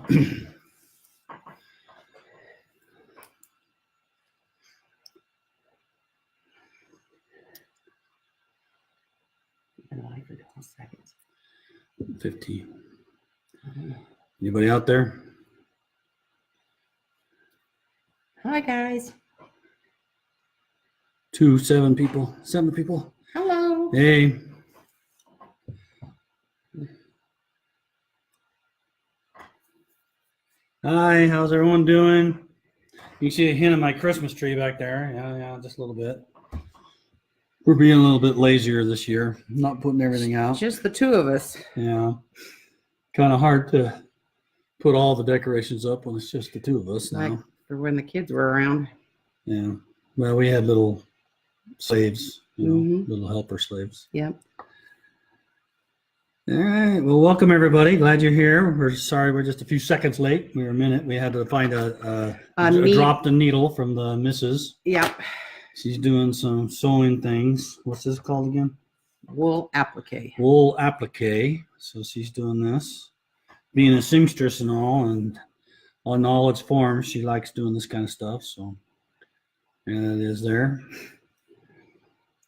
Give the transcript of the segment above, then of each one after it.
Live for 12 seconds. 50. Anybody out there? Hi, guys. 7 people. Hello. Hey. Hi, how's everyone doing? You can see a hint of my Christmas tree back there. Yeah, just a little bit. We're being a little bit lazier this year, not putting everything out. Just the two of us. Yeah. Kind of hard to put all the decorations up when it's just the two of us now. Like for when the kids were around. Yeah. Well, we had little slaves, little helper slaves. Yep. All right. Well, welcome everybody. Glad you're here. We're sorry we're just a few seconds late. We were a minute. We had to find a dropped a needle from the missus. Yep. She's doing some sewing things. What's this called again? Wool applique. Wool applique. So she's doing this. Being a seamstress and on all its forms, she likes doing this kind of stuff. So, and it is there.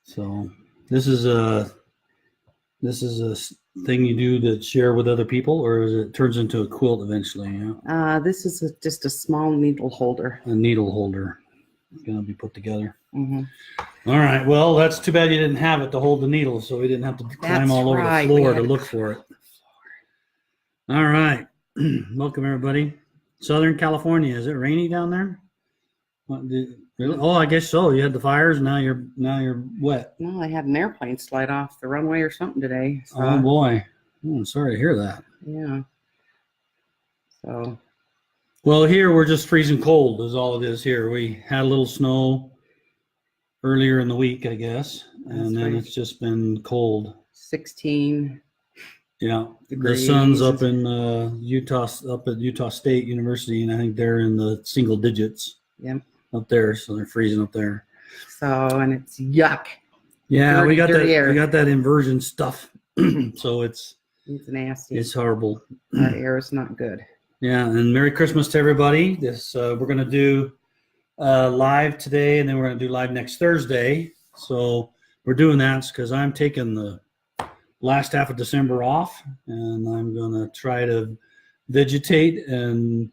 So this is a thing you do to share with other people, or it turns into a quilt eventually? Yeah. This is just a small needle holder. A needle holder. It's gonna be put together. Mm-hmm. All right. Well, that's too bad you didn't have it to hold the needle, so we didn't have to climb all over the floor to look for it. All right. Welcome everybody. Southern California. Is it rainy down there? Really? Oh, I guess so. You had the fires. Now you're wet. No, I had an airplane slide off the runway or something today. So, oh boy. I'm sorry to hear that. Yeah. So. Well, here we're just freezing cold is all it is here. We had a little snow earlier in the week, I guess, and then it's just been cold. 16. Yeah. Degrees. The sun's up in Utah, up at Utah State University, and I think they're in the single digits. Yep. Up there, so they're freezing up there. So, and it's yuck. Yeah, dirty, we got that. air. We got that inversion stuff. So it's nasty. It's horrible. Our air is not good. Yeah, and Merry Christmas to everybody. This we're gonna do live today, and then we're gonna do live next Thursday. So we're doing that because I'm taking the last half of December off, and I'm gonna try to vegetate and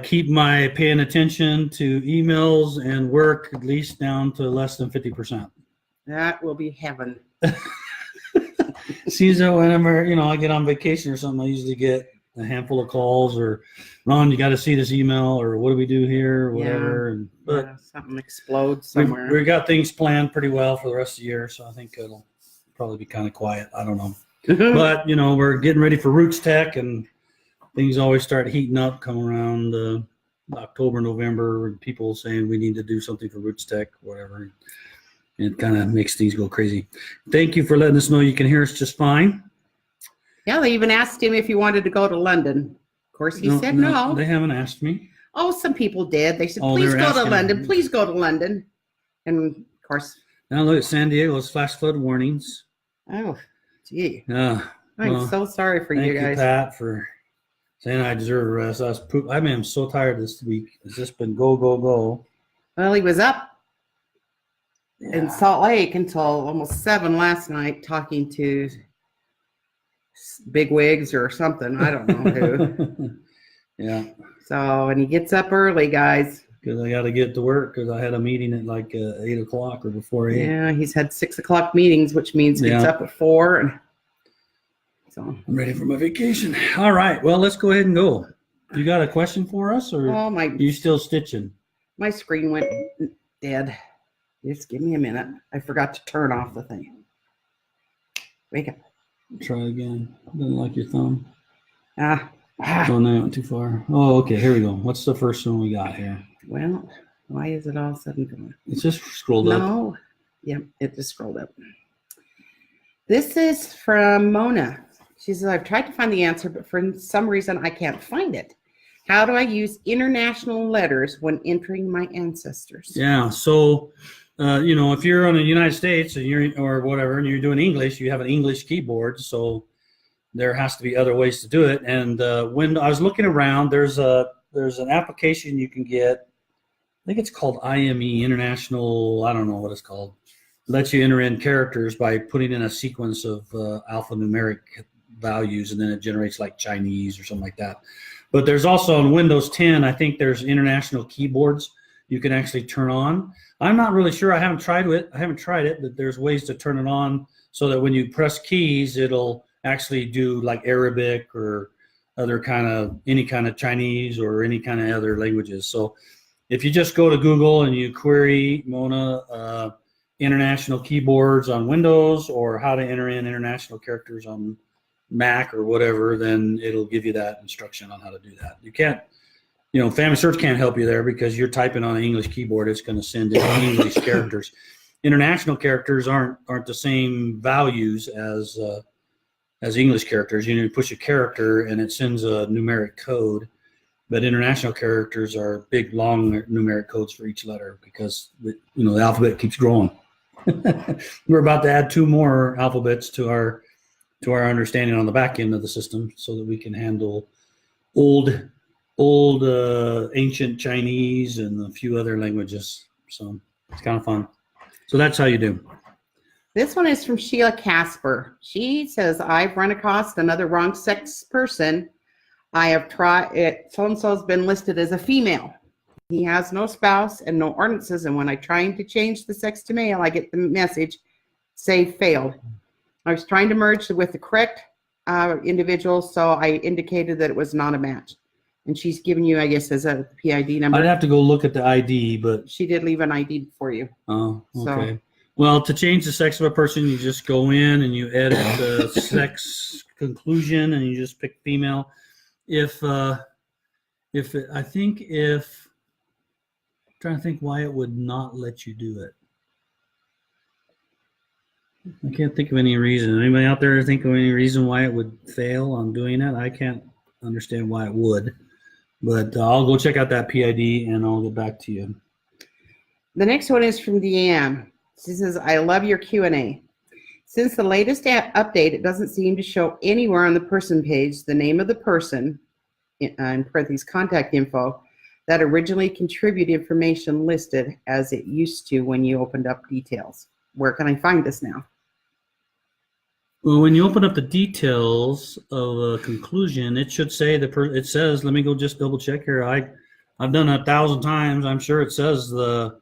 keep my paying attention to emails and work at least down to less than 50%. That will be heaven. See, so whenever I get on vacation or something, I usually get a handful of calls or, Ron, you got to see this email, or what do we do here, or whatever. But something explodes somewhere. We got things planned pretty well for the rest of the year, so I think it'll probably be kind of quiet. I don't know. But we're getting ready for Roots Tech, and things always start heating up come around October, November, and people saying we need to do something for Roots Tech, whatever. It kind of makes things go crazy. Thank you for letting us know you can hear us just fine. Yeah, they even asked him if he wanted to go to London. Of course, he said no. They haven't asked me. Oh, some people did. They said, please go to London. Please go to London. And, of course. Now look at San Diego's flash flood warnings. Oh, gee. I'm so sorry for you guys. Thank you, Pat, for saying I deserve a rest. I'm so tired this week. It's just been go, go, go. Well, he was up in Salt Lake until almost 7 last night talking to big wigs or something. I don't know who. Yeah. So, and he gets up early, guys. Because I got to get to work because I had a meeting at like 8 o'clock or before 8. Yeah, he's had 6 o'clock meetings, which means he gets up at 4. And so I'm ready for my vacation. All right. Well, let's go ahead and go. You got a question for us, or you still stitching? My screen went dead. Just give me a minute. I forgot to turn off the thing. Wake up. Try again. Doesn't like your thumb. Oh, no, went too far. Oh, okay. Here we go. What's the first one we got here? Well, why is it all of a sudden going? It's just scrolled up. No. Yep, it just scrolled up. This is from Mona. She says, I've tried to find the answer, but for some reason I can't find it. How do I use international letters when entering my ancestors? Yeah, so if you're on the United States or whatever, and you're doing English, you have an English keyboard. So there has to be other ways to do it. And when I was looking around, there's an application you can get. I think it's called IME, International. I don't know what it's called. It lets you enter in characters by putting in a sequence of alphanumeric values, and then it generates like Chinese or something like that. But there's also on Windows 10, I think there's international keyboards you can actually turn on. I'm not really sure. I haven't tried it, but there's ways to turn it on so that when you press keys, it'll actually do like Arabic or other any kind of Chinese or any kind of other languages. So if you just go to Google and you query Mona international keyboards on Windows or how to enter in international characters on Mac or whatever, then it'll give you that instruction on how to do that. You can't, FamilySearch can't help you there because you're typing on an English keyboard. It's going to send in English characters. International characters aren't the same values as English characters. You push a character and it sends a numeric code, but international characters are big, long numeric codes for each letter because the alphabet keeps growing. We're about to add 2 more alphabets to our understanding on the back end of the system so that we can handle old ancient Chinese and a few other languages. So it's kind of fun. So that's how you do. This one is from Sheila Casper. She says, I've run across another wrong sex person. I have tried it. So-and-so has been listed as a female. He has no spouse and no ordinances. And when I trying to change the sex to male, I get the message, say failed. I was trying to merge with the correct individual. So I indicated that it was not a match. And she's given you, I guess, as a PID number. I'd have to go look at the ID, but she did leave an ID for you. Oh, okay. So, well, to change the sex of a person, you just go in and you edit the sex conclusion, and you just pick female. I'm trying to think why it would not let you do it. I can't think of any reason. Anybody out there think of any reason why it would fail on doing it? I can't understand why it would. But I'll go check out that PID and I'll get back to you. The next one is from Deanne. She says, I love your Q&A. Since the latest update, it doesn't seem to show anywhere on the person page the name of the person, in parentheses, contact info, that originally contributed information listed as it used to when you opened up details. Where can I find this now? Well, when you open up the details of a conclusion, it should say it says, let me go just double check here. I've done it 1,000 times. I'm sure it says the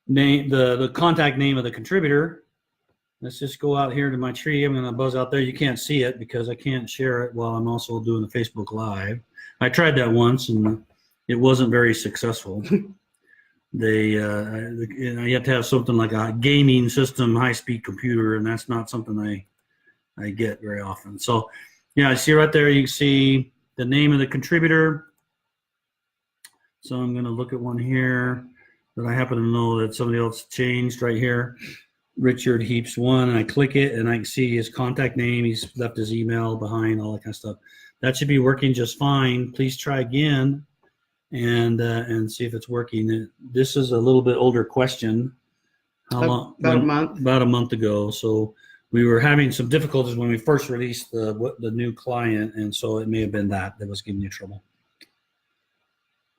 name, the contact name of the contributor. Let's just go out here to my tree. I'm going to buzz out there. You can't see it because I can't share it while I'm also doing the Facebook Live. I tried that once and it wasn't very successful. You have to have something like a gaming system, high-speed computer, and that's not something I get very often. So, yeah, I see right there, you can see the name of the contributor. So I'm going to look at one here that I happen to know that somebody else changed right here. Richard Heaps 1, and I click it, and I can see his contact name. He's left his email behind, all that kind of stuff. That should be working just fine. Please try again and see if it's working. This is a little bit older question. How long? About a month. About a month ago. So we were having some difficulties when we first released the new client, and so it may have been that was giving you trouble.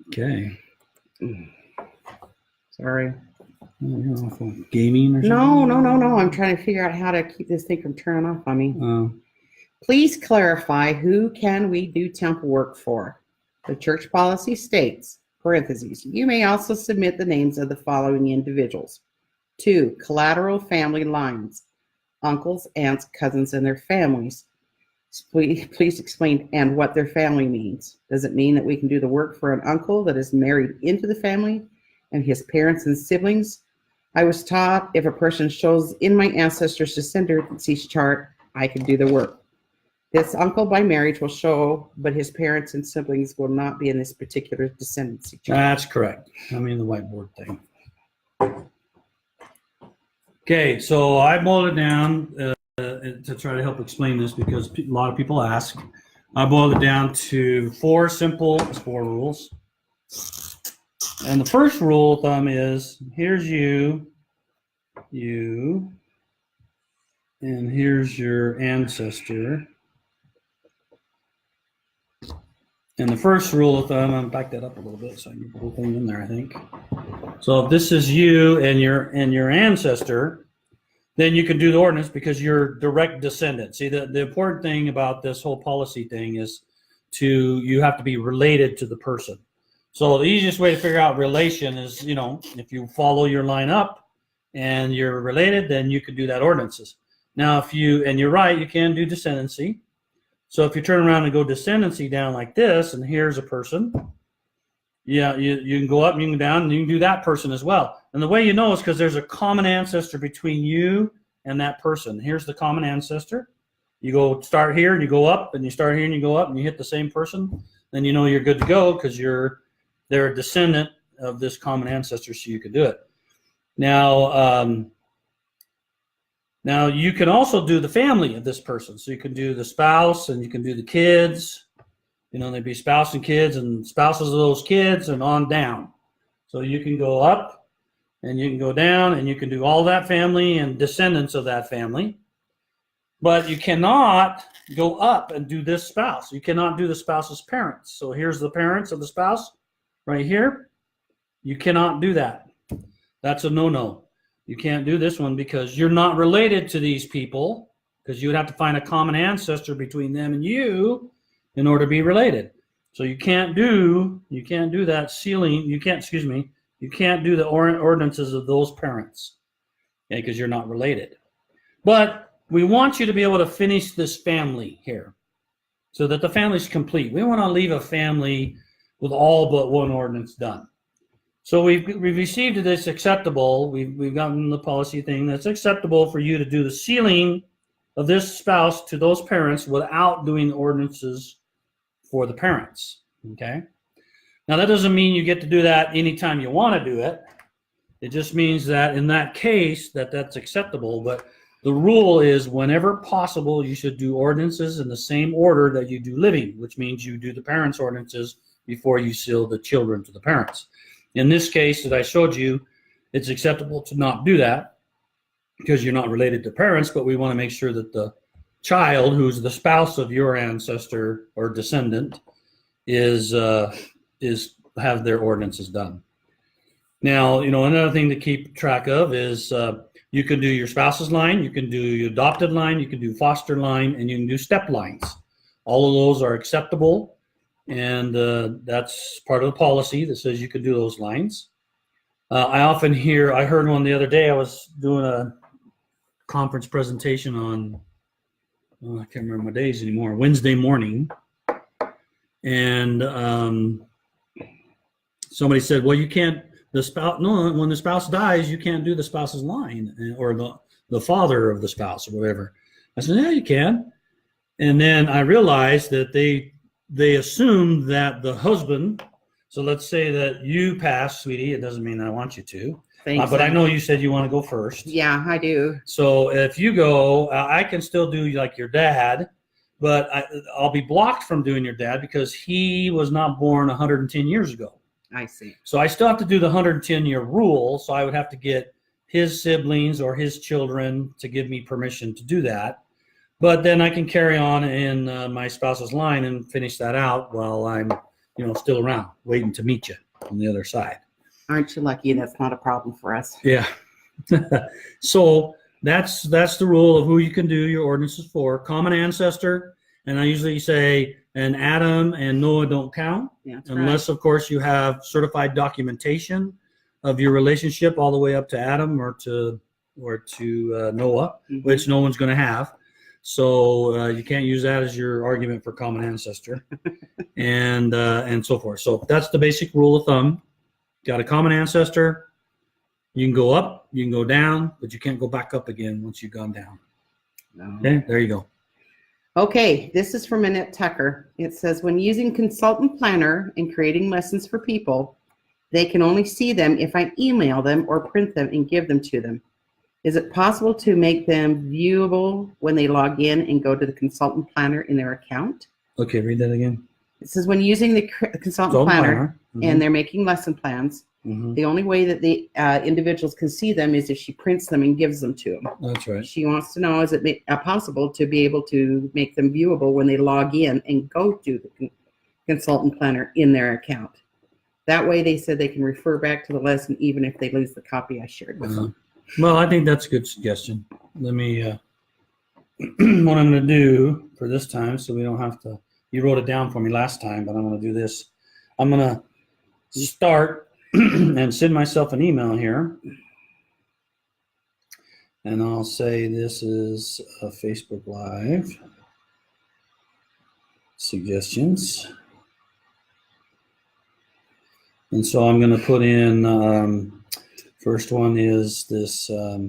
Okay. Sorry. Gaming or something? No. I'm trying to figure out how to keep this thing from turning off on me. Please clarify, who can we do temp work for? The church policy states, parentheses, you may also submit the names of the following individuals. 2, collateral family lines, uncles, aunts, cousins, and their families. Please explain and what their family means. Does it mean that we can do the work for an uncle that is married into the family and his parents and siblings? I was taught if a person shows in my ancestors' descendancy chart, I can do the work. This uncle by marriage will show, but his parents and siblings will not be in this particular descendancy chart. That's correct. I mean the whiteboard thing. Okay, so I boiled it down to try to help explain this because a lot of people ask. I boiled it down to 4 rules. And the first rule of thumb is, here's you, and here's your ancestor. And the first rule of thumb, I'm back that up a little bit so I can get the whole thing in there, I think. So if this is you and your ancestor, then you can do the ordinance because you're direct descendant. See, the important thing about this whole policy thing is you have to be related to the person. So the easiest way to figure out relation is, if you follow your line up and you're related, then you can do that ordinances. Now, and you're right, you can do descendancy. So if you turn around and go descendancy down like this, and here's a person, yeah, you can go up and you can go down, and you can do that person as well. And the way you know is because there's a common ancestor between you and that person. Here's the common ancestor. You start here and you go up, and you start here and you go up, and you hit the same person. Then you know you're good to go because they're a descendant of this common ancestor, so you can do it. Now you can also do the family of this person. So you can do the spouse and you can do the kids. There'd be spouse and kids and spouses of those kids and on down. So you can go up and you can go down and you can do all that family and descendants of that family. But you cannot go up and do this spouse. You cannot do the spouse's parents. So here's the parents of the spouse right here. You cannot do that. That's a no-no. You can't do this one because you're not related to these people, because you would have to find a common ancestor between them and you in order to be related. So you can't do that sealing. You can't do the ordinances of those parents, because you're not related. But we want you to be able to finish this family here so that the family's complete. We want to leave a family with all but one ordinance done. So we've received this acceptable. We've gotten the policy thing that's acceptable for you to do the sealing of this spouse to those parents without doing the ordinances for the parents. Okay. Now that doesn't mean you get to do that anytime you want to do it. It just means that in that case that's acceptable. But the rule is whenever possible, you should do ordinances in the same order that you do living, which means you do the parents' ordinances before you seal the children to the parents. In this case that I showed you, it's acceptable to not do that because you're not related to parents, but we want to make sure that the child, who's the spouse of your ancestor or descendant, have their ordinances done. Now, another thing to keep track of is you can do your spouse's line, you can do your adopted line, you can do foster line, and you can do step lines. All of those are acceptable. And that's part of the policy that says you can do those lines. I heard one the other day. I was doing a conference presentation on, I can't remember my days anymore, Wednesday morning. And somebody said, well, you can't, when the spouse dies, you can't do the spouse's line or the father of the spouse or whatever. I said, yeah, you can. And then I realized that they assume that the husband, so let's say that you pass, sweetie, it doesn't mean I want you to. Thanks. But I know you said you want to go first. Yeah, I do. So if you go, I can still do like your dad, but I'll be blocked from doing your dad because he was not born 110 years ago. I see. So I still have to do the 110-year rule, so I would have to get his siblings or his children to give me permission to do that. But then I can carry on in my spouse's line and finish that out while I'm, still around, waiting to meet you on the other side. Aren't you lucky? That's not a problem for us. Yeah. So that's the rule of who you can do your ordinances for. Common ancestor, and I usually say, and Adam and Noah don't count, unless, of course, you have certified documentation of your relationship all the way up to Adam or to Noah, which no one's going to have. So you can't use that as your argument for common ancestor, and so forth. So that's the basic rule of thumb. Got a common ancestor, you can go up, you can go down, but you can't go back up again once you've gone down. No. Okay, there you go. Okay, this is from Annette Tucker. It says, when using Consultant Planner and creating lessons for people, they can only see them if I email them or print them and give them to them. Is it possible to make them viewable when they log in and go to the Consultant Planner in their account? Okay, read that again. It says when using the Consultant Planner and they're making lesson plans, the only way that the individuals can see them is if she prints them and gives them to them. That's right. She wants to know, is it possible to be able to make them viewable when they log in and go to the consultant planner in their account. That way they said they can refer back to the lesson even if they lose the copy I shared with them. Well, I think that's a good suggestion. Let me, what I'm going to do for this time, so we don't have to, you wrote it down for me last time, but I'm going to do this. I'm going to start and send myself an email here. And I'll say this is a Facebook Live suggestions. And so I'm going to put in, first one is this, allow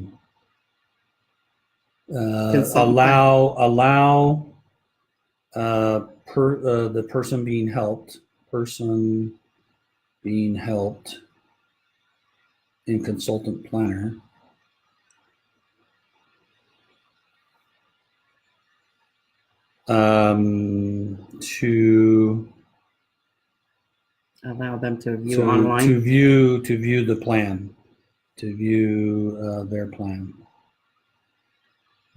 the person being helped in consultant planner to allow them to view online. To view the plan, to view their plan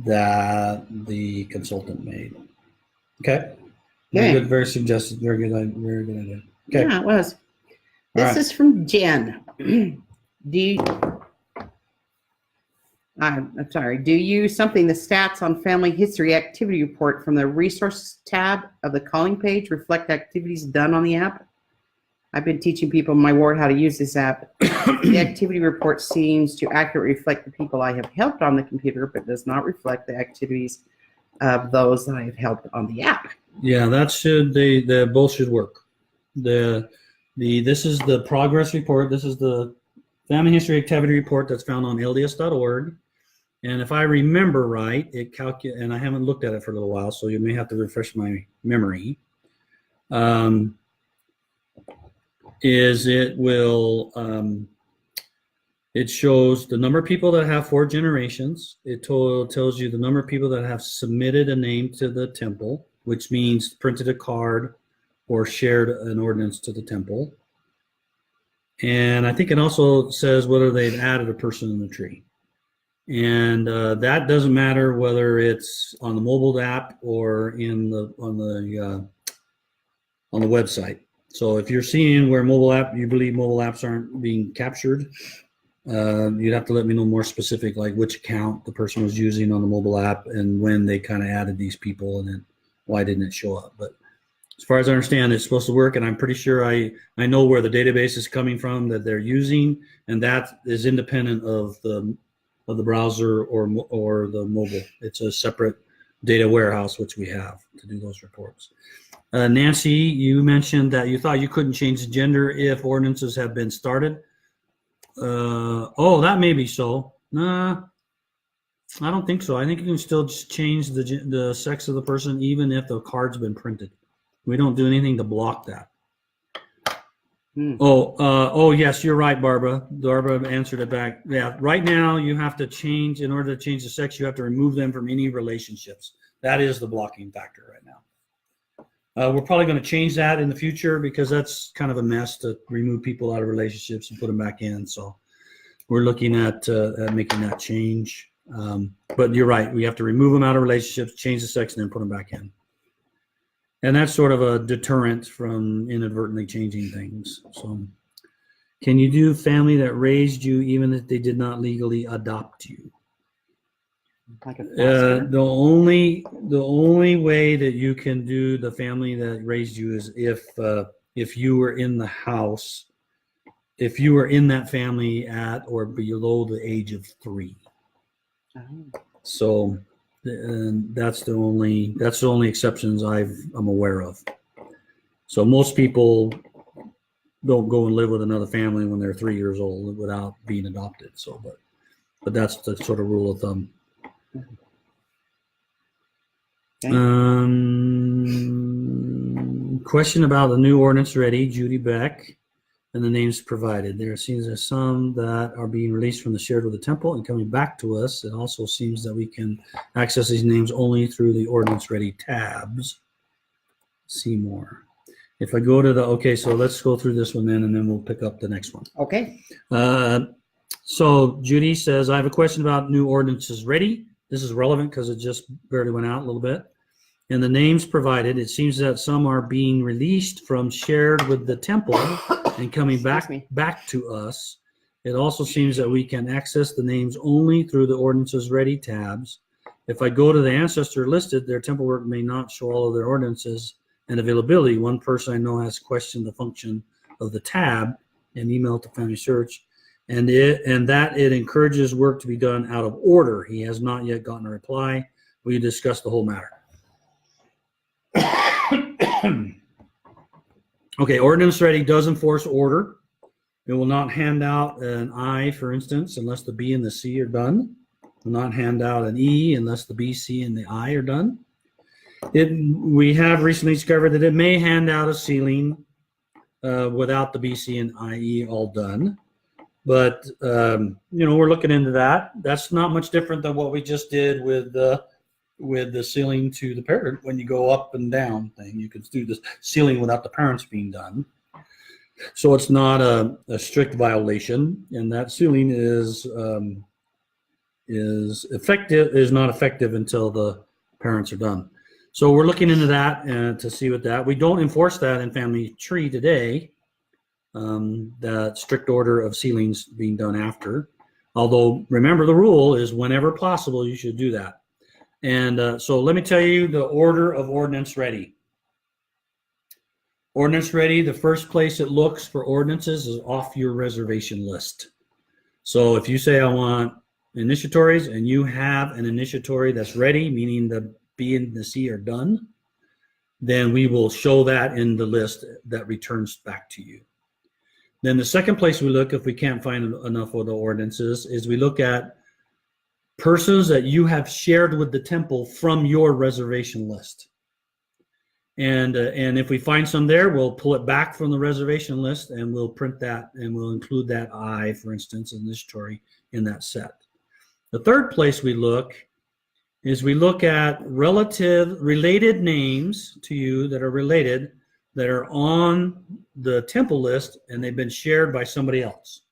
that the consultant made. Okay. Very good. Very suggested. Very good idea. Okay. Yeah, it was. This is from Jen. I'm sorry. Do you use something the stats on family history activity report from the resource tab of the calling page reflect activities done on the app? I've been teaching people in my ward how to use this app. The activity report seems to accurately reflect the people I have helped on the computer, but does not reflect the activities of those that I have helped on the app. Yeah, that should, they both should work. This is the progress report. This is the family history activity report that's found on LDS.org. And if I remember right, it calculates, and I haven't looked at it for a little while, so you may have to refresh my memory. It shows the number of people that have 4 generations. It tells you the number of people that have submitted a name to the temple, which means printed a card or shared an ordinance to the temple. And I think it also says whether they've added a person in the tree. And that doesn't matter whether it's on the mobile app or on the website. So if you're seeing where you believe mobile apps aren't being captured, you'd have to let me know more specific, like which account the person was using on the mobile app and when they kind of added these people and then why didn't it show up. But as far as I understand, it's supposed to work, and I'm pretty sure I know where the database is coming from that they're using, and that is independent of the browser or the mobile. It's a separate data warehouse which we have to do those reports. Nancy, you mentioned that you thought you couldn't change the gender if ordinances have been started. That may be so. Nah, I don't think so. I think you can still just change the sex of the person even if the card's been printed. We don't do anything to block that. Yes, you're right, Barbara. Barbara answered it back. Yeah, right now you have to change, in order to change the sex, you have to remove them from any relationships. That is the blocking factor right now. We're probably going to change that in the future because that's kind of a mess to remove people out of relationships and put them back in. So we're looking at making that change. But you're right. We have to remove them out of relationships, change the sex, and then put them back in. And that's sort of a deterrent from inadvertently changing things. So can you do family that raised you even if they did not legally adopt you? Like the only way that you can do the family that raised you is if you were in the house, if you were in that family at or below the age of 3. Oh. So that's the only exceptions I'm aware of. So most people don't go and live with another family when they're 3 years old without being adopted. So, but that's the sort of rule of thumb. Okay. Question about the new ordinance ready, Judy Beck, and the names provided. There seems there's some that are being released from the shared with the temple and coming back to us. It also seems that we can access these names only through the ordinance ready tabs. See more. If I go to so let's go through this one then, and then we'll pick up the next one. Okay. So Judy says, I have a question about new ordinances ready. This is relevant because it just barely went out a little bit. and the names provided, it seems that some are being released from shared with the temple and coming back to us. It also seems that we can access the names only through the Ordinances Ready tabs. If I go to the ancestor listed, their temple work may not show all of their ordinances and availability. One person I know has questioned the function of the tab and emailed to FamilySearch, and that it encourages work to be done out of order. He has not yet gotten a reply. We discussed the whole matter. Okay, Ordinance Ready does enforce order. It will not hand out an I, for instance, unless the B and the C are done. It will not hand out an E unless the B, C, and the I are done. We have recently discovered that it may hand out a ceiling without the B, C, and IE all done. But, we're looking into that. That's not much different than what we just did with the ceiling to the parent. When you go up and down thing, you can do the ceiling without the parents being done. So it's not a strict violation, and that ceiling is not effective until the parents are done. So we're looking into that to see what that. We don't enforce that in Family Tree today. That strict order of ceilings being done after. Although remember, the rule is whenever possible you should do that. And so let me tell you the order of Ordinance Ready. Ordinance Ready, the first place it looks for ordinances is off your reservation list. So if you say I want initiatories and you have an initiatory that's ready, meaning the B and the C are done, then we will show that in the list that returns back to you. Then the second place we look, if we can't find enough of the ordinances, is we look at persons that you have shared with the temple from your reservation list. And if we find some there, we'll pull it back from the reservation list and we'll print that and we'll include that I, for instance, initiatory in that set. The third place we look is we look at related names to you that are related, that are on the temple list and they've been shared by somebody else.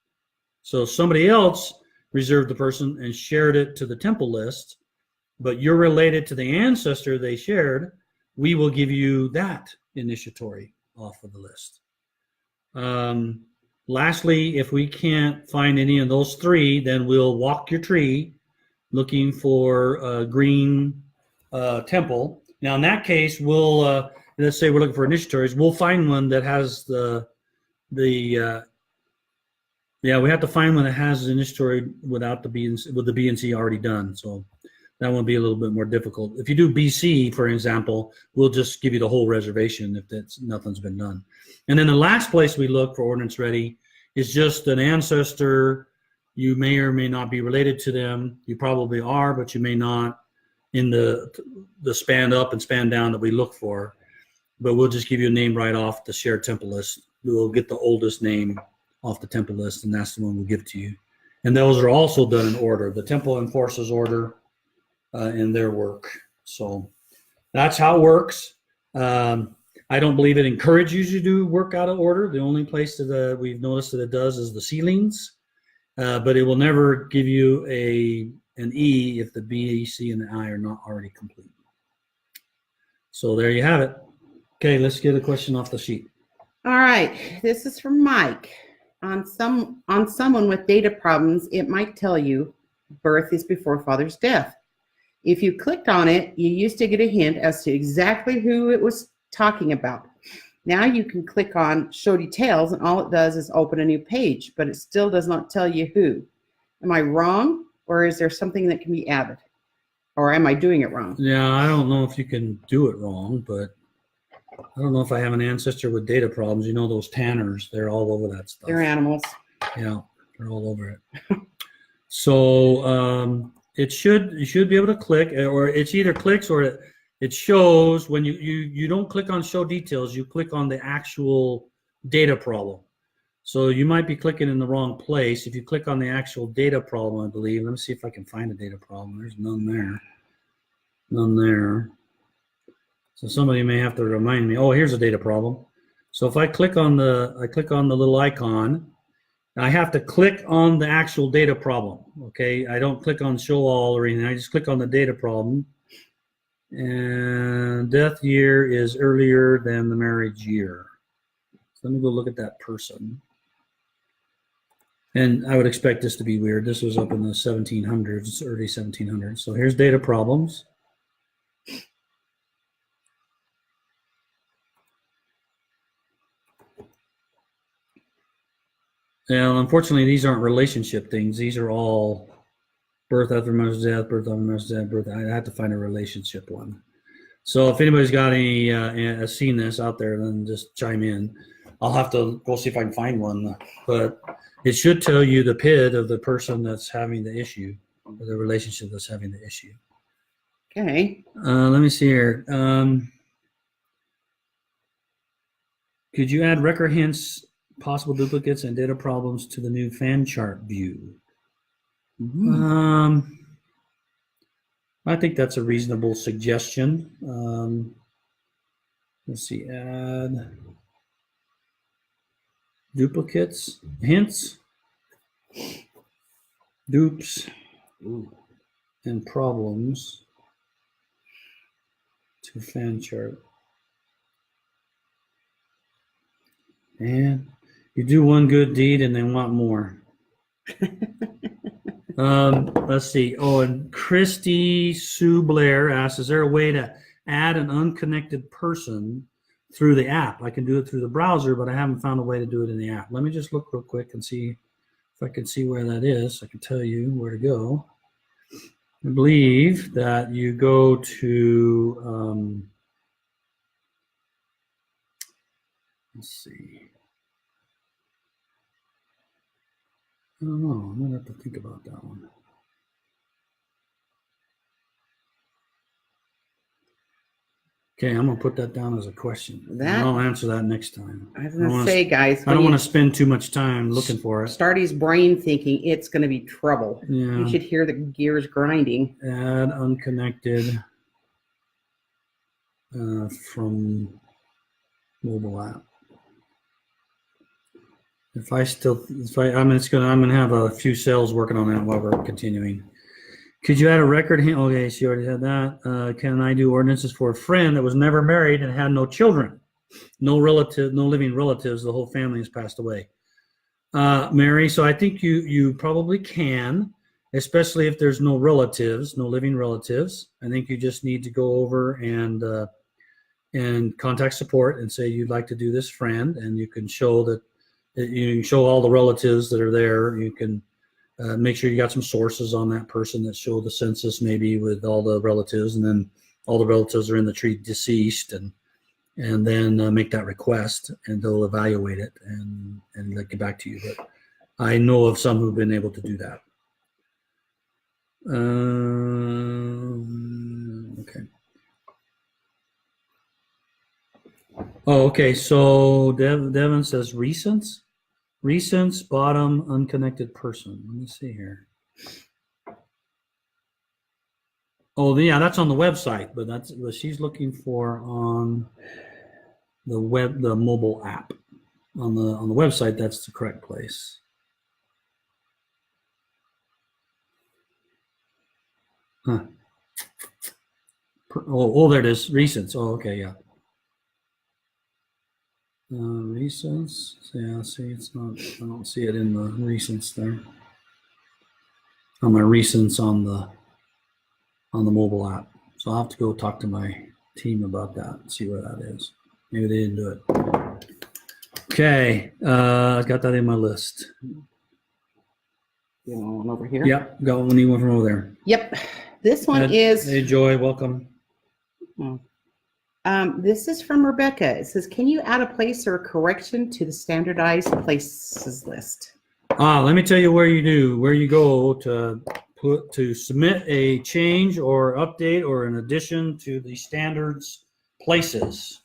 So somebody else reserved the person and shared it to the temple list, but you're related to the ancestor they shared, we will give you that initiatory off of the list. Lastly, if we can't find any of those three, then we'll walk your tree looking for a green temple. Now, in that case, we'll let's say we're looking for initiatories. We'll find one that has we have to find one that has an initiatory without the B with the B and C already done. So that will be a little bit more difficult. If you do BC, for example, we'll just give you the whole reservation if nothing's been done. And then the last place we look for Ordinance Ready is just an ancestor. You may or may not be related to them. You probably are, but you may not in the span up and span down that we look for. But we'll just give you a name right off the shared temple list. We'll get the oldest name off the temple list, and that's the one we'll give to you. And those are also done in order. The temple enforces order in their work. So that's how it works. I don't believe it encourages you to work out of order. The only place that we've noticed that it does is the ceilings, but it will never give you an E if the B, C, and the I are not already complete. So there you have it. Okay, let's get a question off the sheet. All right, this is from Mike. On someone with data problems, it might tell you birth is before father's death. If you clicked on it, you used to get a hint as to exactly who it was talking about. Now you can click on show details and all it does is open a new page, but it still does not tell you who. Am I wrong, or is there something that can be added? Or am I doing it wrong? Yeah, I don't know if you can do it wrong, but I don't know if I have an ancestor with data problems. You know those tanners, they're all over that stuff. They're animals. Yeah, they're all over it. So you should be able to click, or it's either clicks or it shows when you don't click on show details, you click on the actual data problem. So you might be clicking in the wrong place. If you click on the actual data problem, I believe, let me see if I can find a data problem. There's none there. None there. So somebody may have to remind me, oh, here's a data problem. So if I click on the little icon, I have to click on the actual data problem, okay? I don't click on show all or anything. I just click on the data problem. And death year is earlier than the marriage year. So let me go look at that person. And I would expect this to be weird. This was up in the 1700s, early 1700s. So here's data problems. And unfortunately, these aren't relationship things. These are all birth after mother's death, birth after mother's death, birth. I have to find a relationship one. So if anybody's got any seen this out there, then just chime in. I'll have to go see if I can find one. But it should tell you the PID of the person that's having the issue, or the relationship that's having the issue. Okay. Let me see here. Could you add record hints, possible duplicates, and data problems to the new fan chart view? Mm-hmm. I think that's a reasonable suggestion. Let's see, add duplicates, hints, dupes, and problems to fan chart. And you do one good deed and they want more. Let's see. Oh, and Christy Sue Blair asks, is there a way to add an unconnected person through the app? I can do it through the browser, but I haven't found a way to do it in the app. Let me just look real quick and see if I can see where that is. I can tell you where to go. I believe that you go to, let's see. I don't know. I'm going to have to think about that one. Okay, I'm going to put that down as a question. That- I'll answer that next time. I was going to say, guys, I don't want to spend too much time looking for it. start his brain thinking it's going to be trouble. Yeah. You should hear the gears grinding. Add unconnected from mobile app. I'm gonna have a few cells working on that while we're continuing. Could you add a record hint? Okay, she already had that. Can I do ordinances for a friend that was never married and had no children, no living relatives? The whole family has passed away. Mary, so I think you probably can, especially if there's no relatives, no living relatives. I think you just need to go over and contact support and say you'd like to do this friend, and you can show that. You can show all the relatives that are there. You can make sure you got some sources on that person that show the census maybe with all the relatives, and then all the relatives are in the tree deceased, and then make that request, and they'll evaluate it and they'll get back to you. But I know of some who've been able to do that. Okay. Oh, okay. So Devin says recents. Recents, bottom, unconnected person. Let me see here. Oh, yeah, that's on the website, but that's what she's looking for on the mobile app. On the website, that's the correct place. Huh. Oh, there it is. Recents. Oh, okay, yeah. Recents. Yeah, see, it's not. I don't see it in the recents there. On my recents on the mobile app. So I'll have to go talk to my team about that and see where that is. Maybe they didn't do it. Okay, I got that in my list. You know, one over here. Yep, got one new one from over there. Yep. This one is. Hey, Joy, welcome. This is from Rebecca. It says, can you add a place or a correction to the standardized places list? Let me tell you where you go to submit a change or update or an addition to the standards places.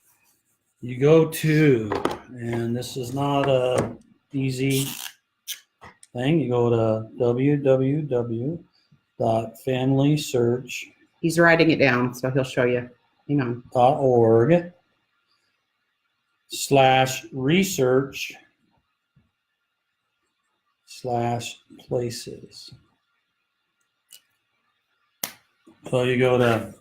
You go to, and this is not a easy thing. You go to www.FamilySearch. He's writing it down, so he'll show you. Hang on. .org/research/places. So you go to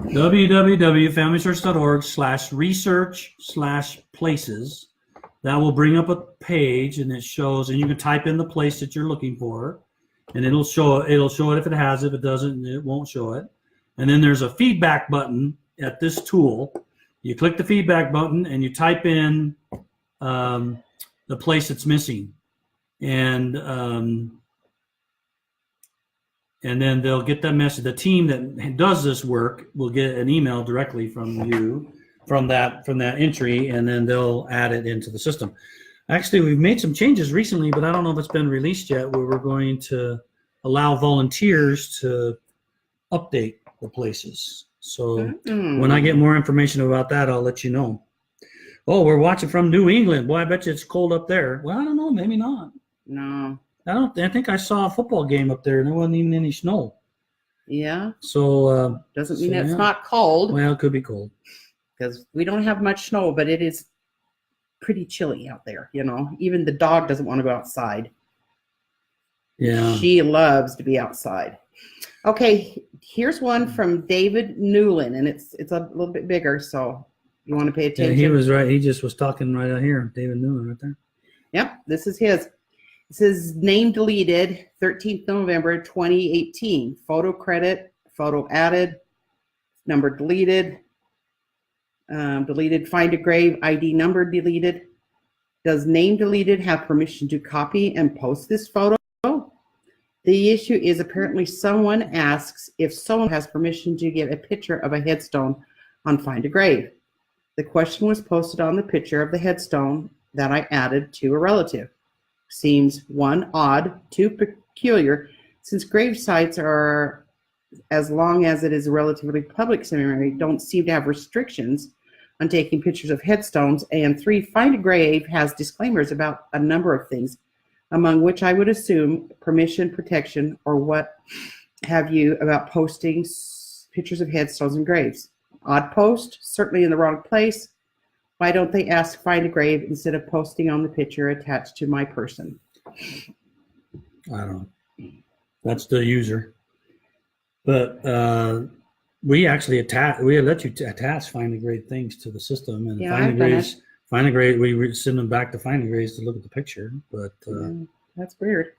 www.familysearch.org/research/places. That will bring up a page, and it shows, and you can type in the place that you're looking for, and it'll show it if it has it. If it doesn't, it won't show it. And then there's a feedback button at this tool. You click the feedback button and you type in the place that's missing, and then they'll get that message. The team that does this work will get an email directly from you from that entry, and then they'll add it into the system. Actually, we've made some changes recently, but I don't know if it's been released yet, where we're going to allow volunteers to update the places. So when I get more information about that, I'll let you know. Oh, we're watching from New England. Boy, I bet you it's cold up there. Well, I don't know. Maybe not. No. I think I saw a football game up there, and there wasn't even any snow. Yeah. So doesn't mean it's not cold. Well, it could be cold because we don't have much snow, but it is pretty chilly out there. You know, even the dog doesn't want to go outside. Yeah. She loves to be outside. Okay, here's one from David Newland, and it's a little bit bigger, so you want to pay attention. Yeah, he was right. He just was talking right out here. David Newland right there. Yep, this is his. It says name deleted, 13th November 2018. Photo credit, photo added, number deleted, deleted, find a grave, ID number deleted. Does name deleted have permission to copy and post this photo? The issue is apparently someone asks if someone has permission to get a picture of a headstone on Find a Grave. The question was posted on the picture of the headstone that I added to a relative. Seems 1, odd, 2, peculiar, since grave sites are, as long as it is a relatively public cemetery, don't seem to have restrictions on taking pictures of headstones, and 3, Find a Grave has disclaimers about a number of things, among which I would assume permission, protection, or what have you about posting pictures of headstones and graves. Odd post, certainly in the wrong place. Why don't they ask Find a Grave instead of posting on the picture attached to my person? I don't know. That's the user. But we actually let you attach Find a Grave things to the system, and Find a Grave, we send them back to Find a Graves to look at the picture. But that's weird.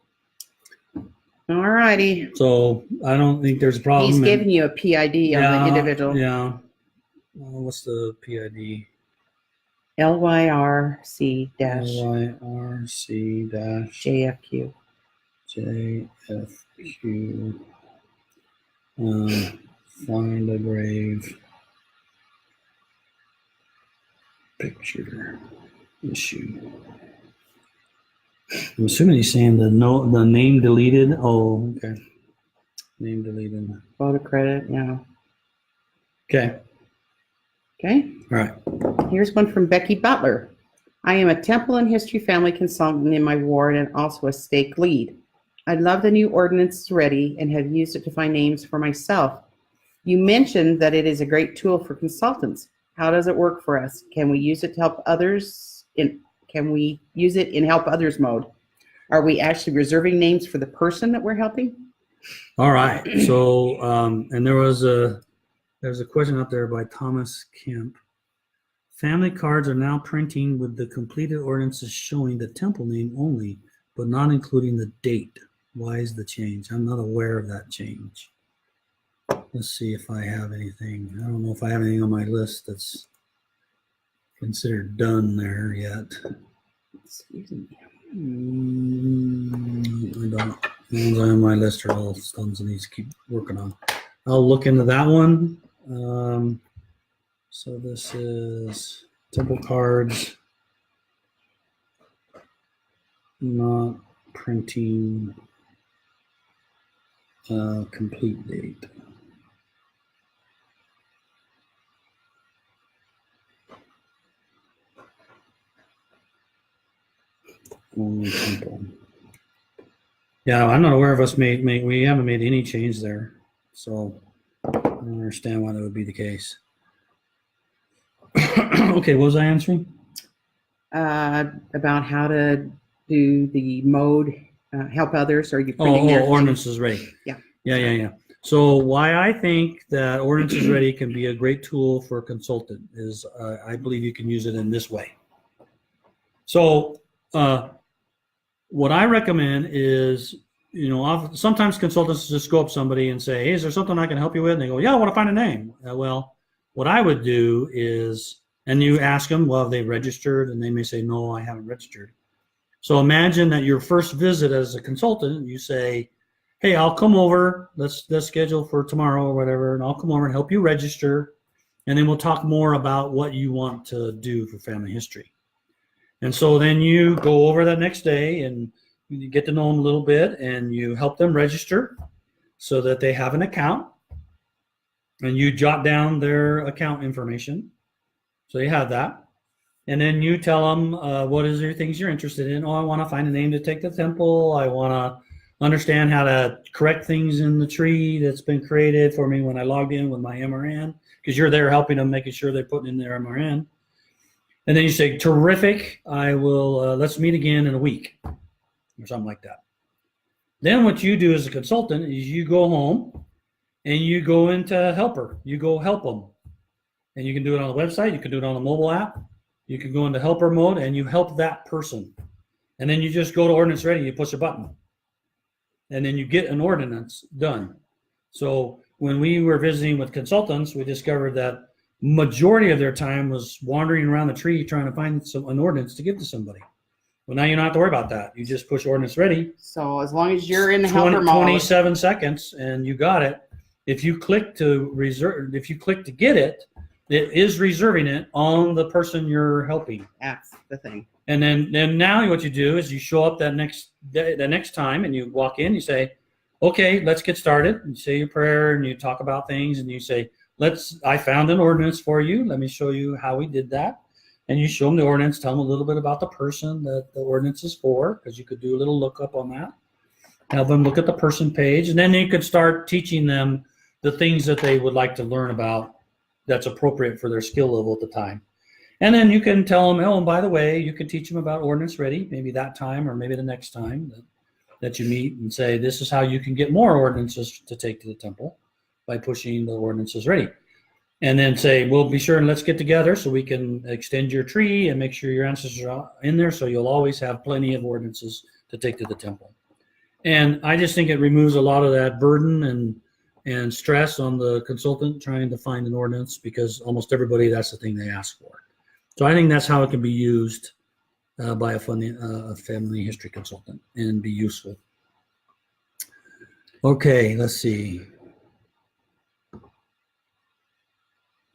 All righty. So I don't think there's a problem. He's giving you a PID on the individual. Yeah. What's the PID? LYRC JFQ. JFQ. Find a Grave. Picture issue. I'm assuming he's saying the name deleted. Oh, okay. Name deleted. Photo credit, yeah. Okay. Okay. All right. Here's one from Becky Butler. I am a temple and history family consultant in my ward and also a stake lead. I love the new Ordinance Ready and have used it to find names for myself. You mentioned that it is a great tool for consultants. How does it work for us? Can we use it to help others? Can we use it in help others mode? Are we actually reserving names for the person that we're helping? All right. So, and there's a question out there by Thomas Kemp. Family cards are now printing with the completed ordinances showing the temple name only, but not including the date. Why is the change? I'm not aware of that change. Let's see if I have anything. I don't know if I have anything on my list that's considered done there yet. Excuse me. I don't. The ones on my list are all ones I need to keep working on. I'll look into that one. So this is temple cards, not printing complete date. Only temple. Yeah, I'm not aware of us we haven't made any change there, so I don't understand why that would be the case. Okay, what was I answering? About how to do the mode, help others, or you printing their Ordinances Ready. Yeah. Yeah. So why I think that Ordinance Ready can be a great tool for a consultant is I believe you can use it in this way. So what I recommend is, sometimes consultants just go up to somebody and say, hey, is there something I can help you with? And they go, yeah, I want to find a name. Well, what I would do is, and you ask them, well, have they registered? And they may say, no, I haven't registered. So imagine that your first visit as a consultant, you say, hey, I'll come over. Let's schedule for tomorrow or whatever, and I'll come over and help you register. And then we'll talk more about what you want to do for family history. And so then you go over that next day and you get to know them a little bit, and you help them register so that they have an account, and you jot down their account information. So you have that. And then you tell them what is your things you're interested in. Oh, I want to find a name to take to the temple. I want to understand how to correct things in the tree that's been created for me when I logged in with my MRN, because you're there helping them, making sure they're putting in their MRN. And then you say, terrific, I will, let's meet again in a week or something like that. Then what you do as a consultant is you go home and you go into helper. You go help them. And you can do it on the website. You can do it on the mobile app. You can go into helper mode and you help that person. And then you just go to Ordinance Ready, you push a button. And then you get an ordinance done. So when we were visiting with consultants, we discovered that majority of their time was wandering around the tree trying to find an ordinance to give to somebody. Well, now you don't have to worry about that. You just push Ordinance Ready. So as long as you're in the helper mode. 27 seconds and you got it. If you click to reserve, if you click to get it, it is reserving it on the person you're helping. That's the thing. And then now what you do is you show up that next day, the next time, and you walk in, you say, okay, let's get started. You say your prayer and you talk about things, and you say, I found an ordinance for you. Let me show you how we did that. And you show them the ordinance, tell them a little bit about the person that the ordinance is for, because you could do a little lookup on that. Have them look at the person page, and then you could start teaching them the things that they would like to learn about that's appropriate for their skill level at the time. And then you can tell them, oh, and by the way, you can teach them about Ordinance Ready, maybe that time or maybe the next time that you meet, and say, this is how you can get more ordinances to take to the temple by pushing the Ordinances Ready. And then say, we'll be sure and let's get together so we can extend your tree and make sure your ancestors are in there, so you'll always have plenty of ordinances to take to the temple. And I just think it removes a lot of that burden and stress on the consultant trying to find an ordinance, because almost everybody, that's the thing they ask for. So I think that's how it can be used by a family history consultant and be useful. Okay, let's see.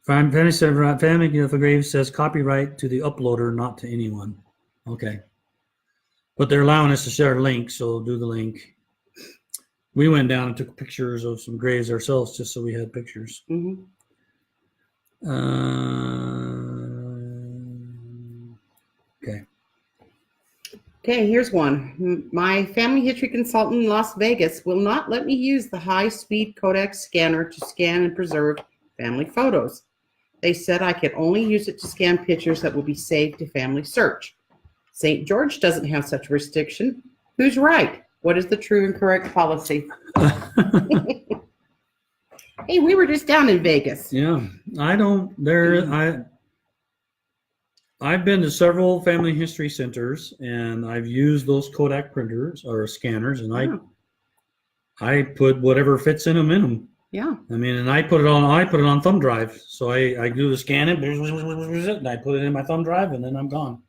Family of the Grave says copyright to the uploader, not to anyone. Okay. But they're allowing us to share a link, so do the link. We went down and took pictures of some graves ourselves just so we had pictures. Mm-hmm. Okay. Okay, here's one. My family history consultant in Las Vegas will not let me use the high-speed Kodak scanner to scan and preserve family photos. They said I could only use it to scan pictures that will be saved to FamilySearch. St. George doesn't have such restriction. Who's right? What is the true and correct policy? Hey, we were just down in Vegas. Yeah, I've been to several family history centers, and I've used those Kodak printers or scanners, and I put whatever fits in them. Yeah. I mean, and I put it on thumb drive. So I do the scan it, and I put it in my thumb drive, and then I'm gone.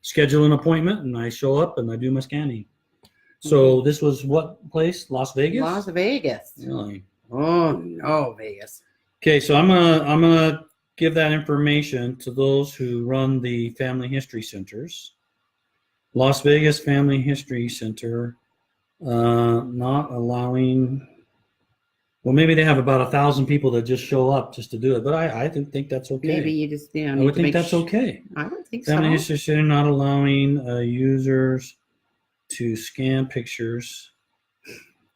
Schedule an appointment, and I show up, and I do my scanning. So this was what place? Las Vegas? Las Vegas. Really? Oh no, Vegas. Okay, so I'm gonna give that information to those who run the family history centers. Las Vegas Family History Center, not allowing. Well, maybe they have about 1,000 people that just show up just to do it, but I think that's okay. Maybe you just I would think that's okay. I don't think Family so. History Center not allowing users to scan pictures.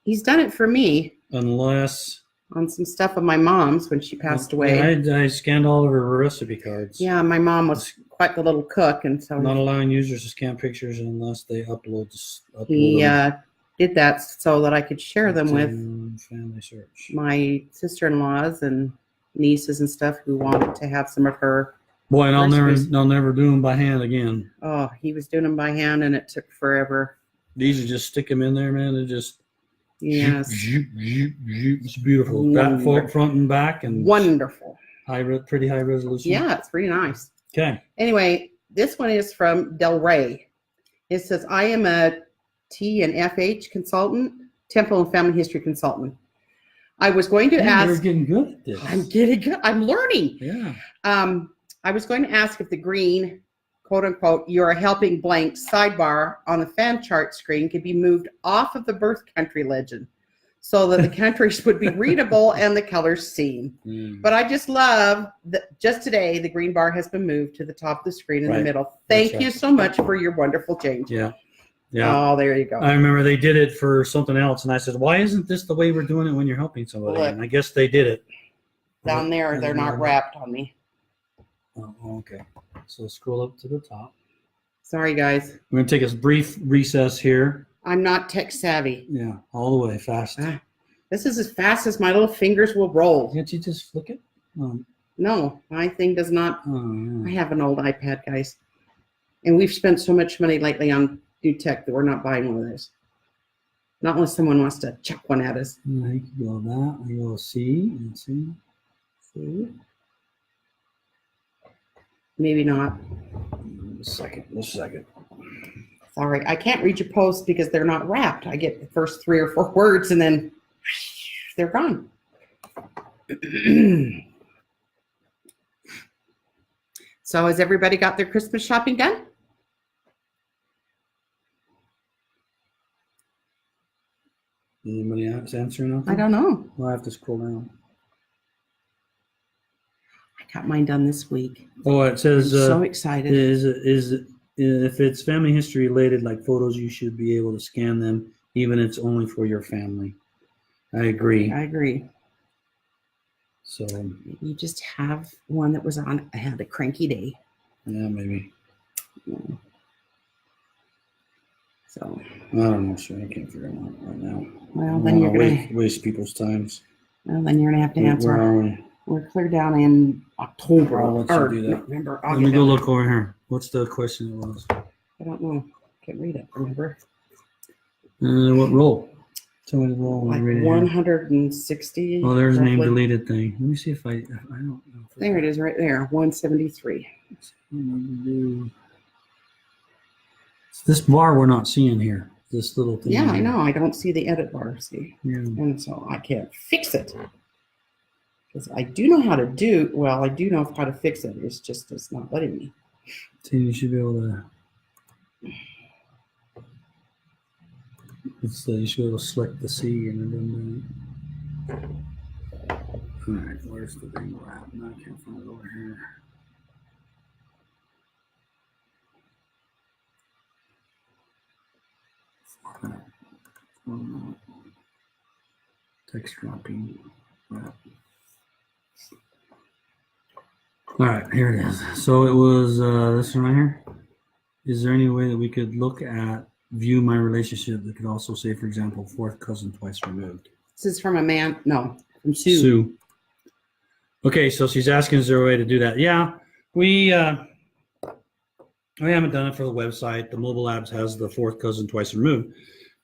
He's done it for me Unless on some stuff of my mom's when she passed away. I scanned all of her recipe cards. Yeah, my mom was quite the little cook, and so Not allowing users to scan pictures unless they upload he them. did that so that I could share them with FamilySearch. my sister-in-laws and nieces and stuff who wanted to have some of her. Boy, and I'll recipes. never do them by hand again. Oh, he was doing them by hand and it took forever. These are just stick them in there, man. They're just Yes. It's beautiful. Wonderful. Back, front and back, and Wonderful. pretty high resolution. Yeah, it's pretty nice. Okay. Anyway, this one is from Del Rey. It says, I am a T and FH consultant, Temple and Family History consultant. I was going to You're ask. getting good at this. I'm getting good. I'm learning. Yeah. I was going to ask if the green, quote unquote, you're helping blank sidebar on the fan chart screen could be moved off of the birth country legend so that the countries would be readable and the colors seen. But I just love that just today, the green bar has been moved to the top of the screen in the middle. Thank you so much for your wonderful change. Yeah. Yeah. Oh, there you go. I remember they did it for something else, and I said, why isn't this the way we're doing it when you're helping somebody? Look. And I guess they did it. Down there, they're not wrapped on me. Oh, okay. So scroll up to the top. Sorry, guys. We're going to take a brief recess here. I'm not tech savvy. Yeah, all the way fast. This is as fast as my little fingers will roll. Can't you just flick it? No, my thing does not. Oh, I yeah. have an old iPad, guys. And we've spent so much money lately on new tech that we're not buying one of those. Not unless someone wants to chuck one at us. You can go that. I go C and C. See? Maybe not. Just a second. Sorry, I can't read your posts because they're not wrapped. I get the first 3 or 4 words and then they're gone. So has everybody got their Christmas shopping done? Anybody else answering nothing? I don't know. Well, I have to scroll down. I got mine done this week. Oh, it I'm says so excited. is if it's family history related, like photos, you should be able to scan them, even if it's only for your family. I agree. I agree. So You just have one that was on. I had a cranky day. yeah, maybe. So I don't know. Sure, I can't figure it out right now. well, then you're gonna waste people's times. have to answer. Where are we? We're clear down in October I'll let you or do that. November. Let me go look over here. What's the question it was? I don't know. Can't read it. Remember? What role? Tell me the role. Like Read it here. 160. Oh, there's a name roughly. deleted thing. Let me see if I don't know. There it is, right there. 173. This bar we're not seeing here. This little thing. Yeah, I know. I don't see the edit bar. See, Yeah. and so I can't fix it because I do know how to do. Well, I do know how to fix it. It's not letting me. So you should be able to. You should be able to select the C and then. All right, where's the thing wrap? No, I can't find it over here. Text dropping. Wrap. All right, here it is. So it was this one right here. Is there any way that we could look at view my relationship that could also say, for example, fourth cousin twice removed? This is from a man. No, from Sue. Sue. Okay, so she's asking, is there a way to do that? Yeah, we haven't done it for the website. The mobile apps has the fourth cousin twice removed,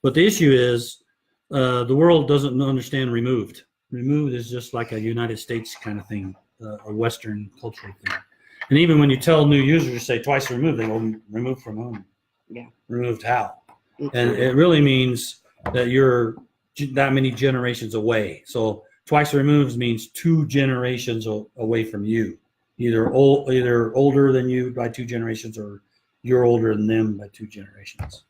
but the issue is the world doesn't understand removed. Removed is just like a United States kind of thing, a Western cultural thing. And even when you tell new users, say twice removed, they go removed from whom? Yeah. Removed how? And it really means that you're that many generations away. So twice removed means 2 generations away from you, either older than you by 2 generations, or you're older than them by 2 generations.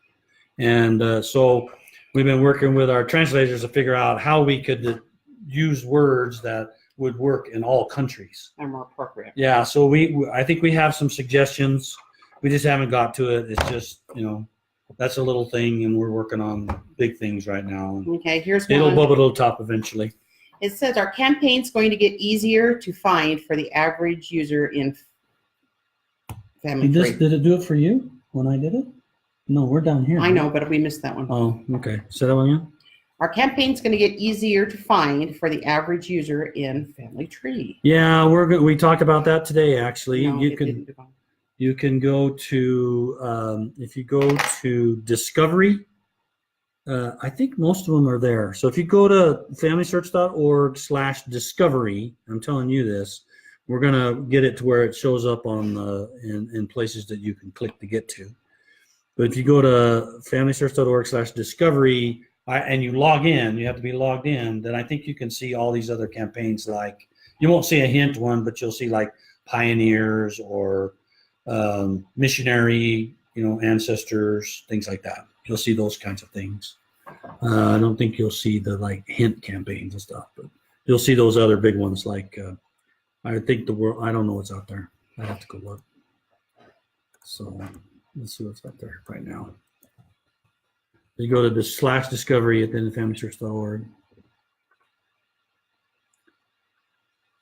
And so we've been working with our translators to figure out how we could use words that would work in all countries. Are more appropriate. Yeah, so I think we have some suggestions. We just haven't got to it. It's just, that's a little thing, and we're working on big things right now. Okay, here's It'll one. bubble to the top eventually. It says our campaign's going to get easier to find for the average user in Family Free. Did it do it for you when I did it? No, we're down here. I know, but we missed that one. Oh, okay. Say that one again. Our campaign's going to get easier to find for the average user in Family Tree. Yeah, we talked about that today. Actually, No, you it can didn't do well. you can go to if you go to Discovery. I think most of them are there. So if you go to FamilySearch.org/discovery, I'm telling you this, we're gonna get it to where it shows up on in places that you can click to get to. But if you go to FamilySearch.org/discovery and you log in, you have to be logged in. Then I think you can see all these other campaigns. Like you won't see a hint one, but you'll see like pioneers or missionary, ancestors, things like that. You'll see those kinds of things. I don't think you'll see the like hint campaigns and stuff, but you'll see those other big ones like I think the world. I don't know what's out there. I have to go look. So let's see what's out there right now. You go to the /discovery at FamilySearch.org,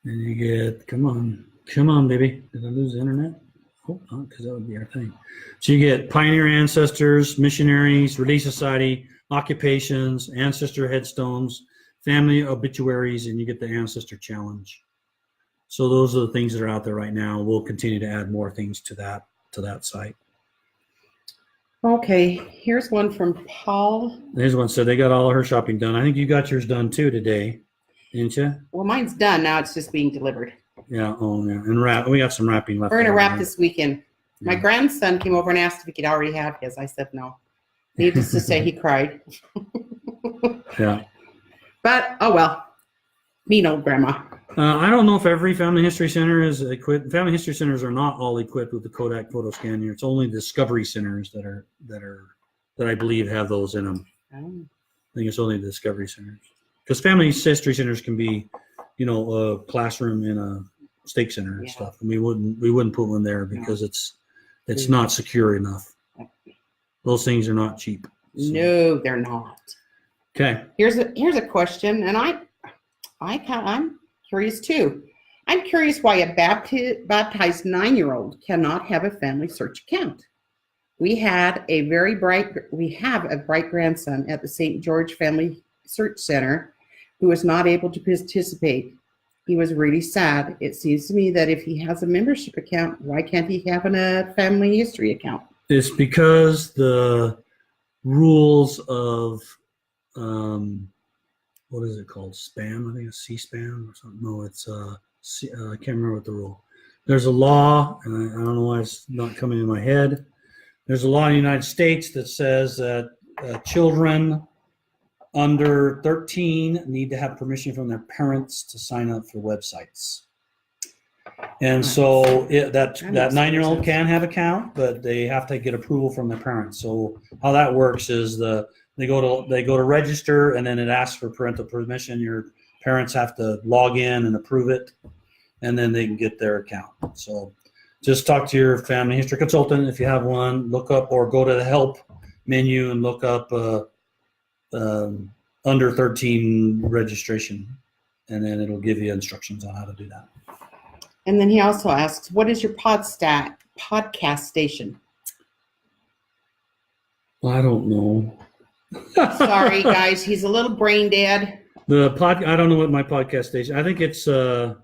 and you get come on, baby. Did I lose the internet? Hope not, because that would be our thing. So you get pioneer ancestors, missionaries, Relief Society, occupations, ancestor headstones, family obituaries, and you get the ancestor challenge. So those are the things that are out there right now. We'll continue to add more things to that site. Okay, here's one from Paul. There's one said they got all of her shopping done. I think you got yours done too today, didn't you? Well, mine's done now. It's just being delivered. Yeah. Oh, yeah. And we got some wrapping left. We're going to wrap this weekend. Yeah. My grandson came over and asked if he could already have his. I said no. Needless to say, he cried. Yeah. But, oh well. Mean old grandma. I don't know if every family history center is equipped. Family history centers are not all equipped with the Kodak photo scanner. It's only Discovery centers that I believe have those in them. Oh. I think it's only the Discovery centers because family history centers can be, a classroom in a stake center and stuff. And we wouldn't put one there because it's not secure enough. Those things are not cheap. So. No, they're not. Okay. Here's a question, and I'm curious too. I'm curious why a baptized 9-year-old cannot have a Family Search account. We have a bright grandson at the St. George Family Search Center who was not able to participate. He was really sad. It seems to me that if he has a membership account, why can't he have a family history account? It's because the rules of what is it called? Spam? I think it's C-SPAM or something. No, it's I can't remember what the rule. There's a law, and I don't know why it's not coming in my head. There's a law in the United States that says that children under 13 need to have permission from their parents to sign up for websites. And so that 9-year-old can have an account, but they have to get approval from their parents. So how that works is they go to register, and then it asks for parental permission. Your parents have to log in and approve it, and then they can get their account. So just talk to your family history consultant if you have one. Look up or go to the help menu and look up under 13 registration, and then it'll give you instructions on how to do that. And then he also asks, what is your podcast station? I don't know. Sorry, guys. He's a little brain dead. I don't know what my podcast station. I think it's. I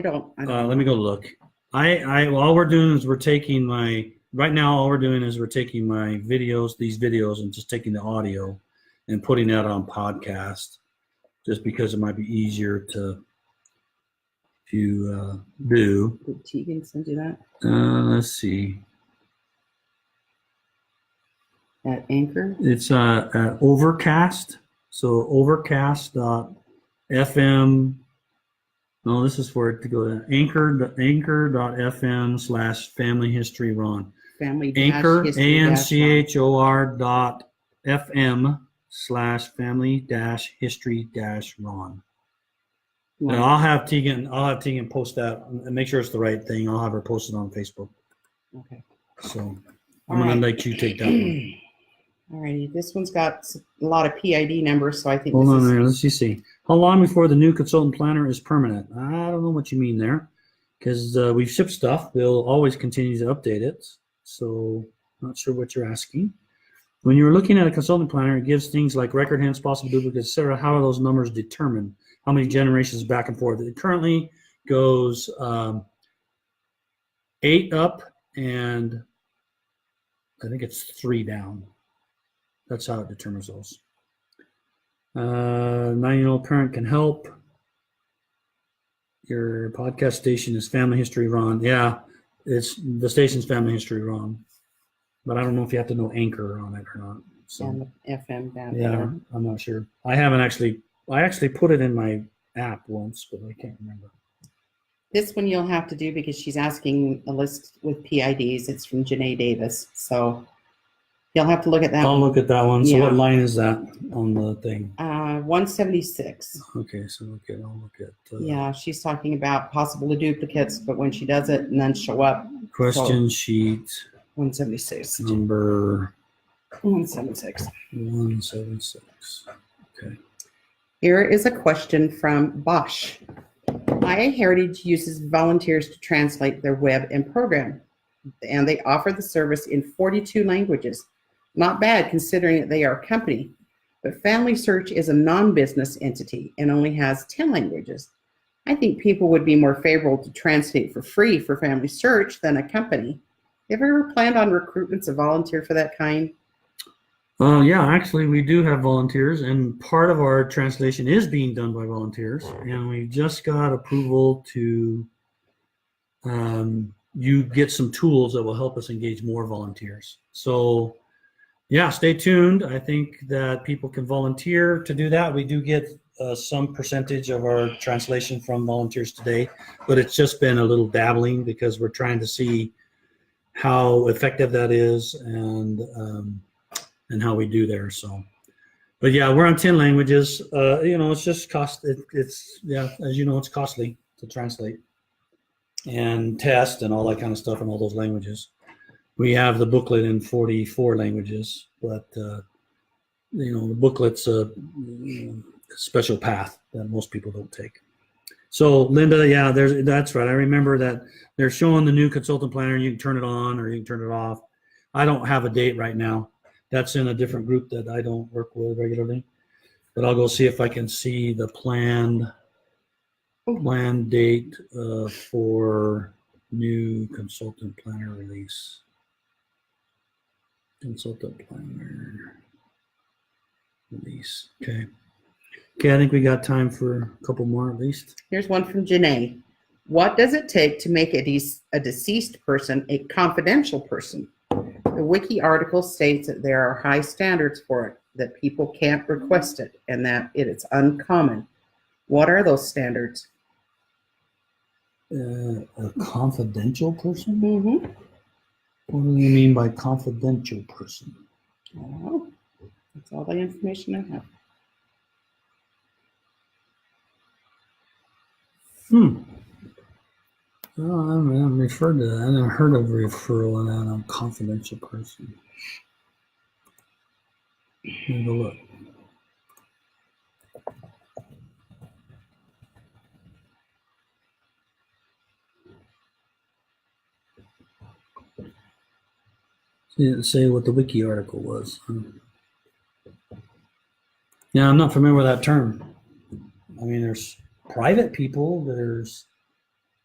don't. Let me go look. All we're doing is we're taking my these videos, and just taking the audio and putting that on podcast, just because it might be easier to do. Did Tegan send you that? Let's see. At Anchor? It's at Overcast. So overcast.fm. No, this is for it to go to anchor.fm/family history Ron. Anchor, ANCHOR.FM/family-history Ron. And I'll have Tegan post that and make sure it's the right thing. I'll have her post it on Facebook. Okay. So I'm going to let you take that one. Alrighty, this one's got a lot of PID numbers, so I think. Hold on there. Let's just see. How long before the new consultant planner is permanent? I don't know what you mean there, because we've shipped stuff. They'll always continue to update it. So Not sure what you're asking. When you're looking at a consultant planner, it gives things like record hands, possible duplicates, etc. How are those numbers determined? How many generations back and forth? It currently goes 8 up and I think it's 3 down. That's how it determines those. 9-year-old parent can help. Your podcast station is Family History Ron. Yeah, the station's Family History Ron. But I don't know if you have to know Anchor on it or not. So, And the FM down yeah, there. I'm not sure. I actually put it in my app once, but I can't remember. This one you'll have to do because she's asking a list with PIDs. It's from Janae Davis. So you'll have to look at that. I'll look at that one. So Yeah. what line is that on the thing? 176. Okay, so I'll look at Yeah, she's talking about possible duplicates, but when she does it, none show up. question sheet 176. number 176. 176. Okay. Here is a question from Bosch. IA Heritage uses volunteers to translate their web and program, and they offer the service in 42 languages. Not bad considering that they are a company, but FamilySearch is a non-business entity and only has 10 languages. I think people would be more favorable to translate for free for FamilySearch than a company. Have you ever planned on recruitments of volunteer for that kind? Yeah, actually, we do have volunteers, and part of our translation is being done by volunteers. And we just got approval to you get some tools that will help us engage more volunteers. So, yeah, stay tuned. I think that people can volunteer to do that. We do get some percentage of our translation from volunteers today, but it's just been a little dabbling because we're trying to see how effective that is and how we do there. So, but yeah, we're on 10 languages. It's just it's as you know, it's costly to translate and test and all that kind of stuff in all those languages. We have the booklet in 44 languages, but the booklet's a special path that most people don't take. So Linda, yeah, that's right. I remember that they're showing the new consultant planner. You can turn it on or you can turn it off. I don't have a date right now. That's in a different group that I don't work with regularly, but I'll go see if I can see the planned date for new consultant planner release. Consultant planner release. Okay, I think we got time for a couple more at least. Here's one from Janae. What does it take to make a deceased person a confidential person? The wiki article states that there are high standards for it, that people can't request it, and that it is uncommon. What are those standards? A confidential person? Mm-hmm. What do you mean by confidential person? Oh, that's all the information I have. Oh, I'm referred to that. I never heard of referral and that. I'm a confidential person. Let me go look. It didn't say what the wiki article was. Yeah, I'm not familiar with that term. I mean, there's private people, there's